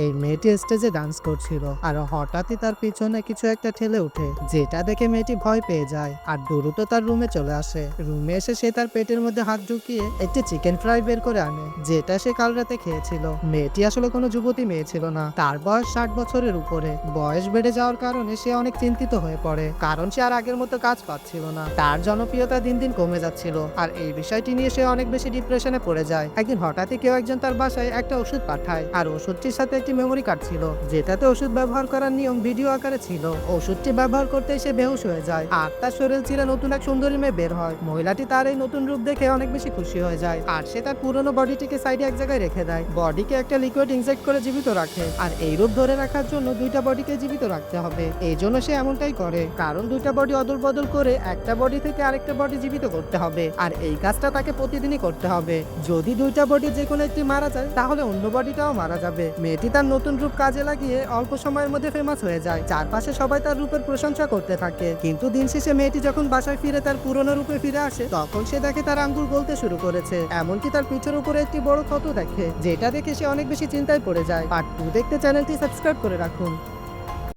এই মেয়েটি স্টেজে ডান্স করছিল আর হঠাৎই তার পিছনে কিছু একটা ঠেলে ওঠে, যেটা দেখে মেয়েটি ভয় পেয়ে যায় আর দ্রুত তার রুমে চলে আসে। রুমে এসে সে তার পেটের মধ্যে হাত ঢুকিয়ে একটি চিকেন ফ্রাই বের করে আনে, যেটা সে কাল রাতে খেয়েছিল। মেয়েটি আসলে কোনো যুবতী মেয়ে ছিল না, তার বয়স 60 বছরের উপরে। বয়স বেড়ে যাওয়ার কারণে সে অনেক চিন্তিত হয়ে পড়ে, কারণ সে আর আগের মতো কাজ পাচ্ছিল না। তার জনপ্রিয়তা দিন দিন কমে যাচ্ছিল আর এই বিষয়টি নিয়ে সে অনেক বেশি ডিপ্রেশনে পড়ে যায়। একদিন হঠাৎই কেউ একজন তার বাসায় একটা ওষুধ পাঠায় আর ওষুধটির সাথে একটি মেমোরি কার্ড ছিল, যেটাতে ওষুধ ব্যবহার করার নিয়ম ভিডিও আকারে ছিল। ওষুধটি ব্যবহার করতে সে বেহুশ হয়ে যায় আর তার শরীর ছিঁড়ে নতুন এক সুন্দরী মেয়ে বের হয়। মহিলাটি তার এই নতুন রূপ দেখে অনেক বেশি খুশি হয়ে যায় আর সে তার পুরনো বডিটিকে সাইডে এক জায়গায় রেখে দেয়। বডিকে একটা লিকুইড ইনজেক্ট করে জীবিত রাখে আর এই রূপ ধরে রাখার জন্য দুইটা বডিকে জীবিত রাখতে হবে। এই জন্য সে এমনটাই করে, কারণ দুইটা বডি অদল বদল করে একটা বডি থেকে আরেকটা বডি জীবিত করতে হবে আর এই কাজটা তাকে প্রতিদিনই করতে হবে। যদি দুইটা বডি যে কোনো একটি মারা যায় তাহলে অন্য বডিটাও মারা যাবে। মেয়েটি তার নতুন রূপ কাজে লাগিয়ে অল্প সময়ের মধ্যে ফেমাস হয়ে যায়। চারপাশে সবাই তার রূপের প্রশংসা করতে থাকে, কিন্তু দিন শেষে মেয়েটি যখন বাসায় ফিরে তার পুরনো রূপে ফিরে আসে, তখন সে দেখে তার আঙ্গুল গলতে শুরু করেছে। এমনকি তার পিঠের উপরে একটি বড় ক্ষত দেখে, যেটা দেখে সে অনেক বেশি চিন্তায় পড়ে যায়। পার্ট 2 দেখতে চ্যানেলটি সাবস্ক্রাইব করে রাখুন।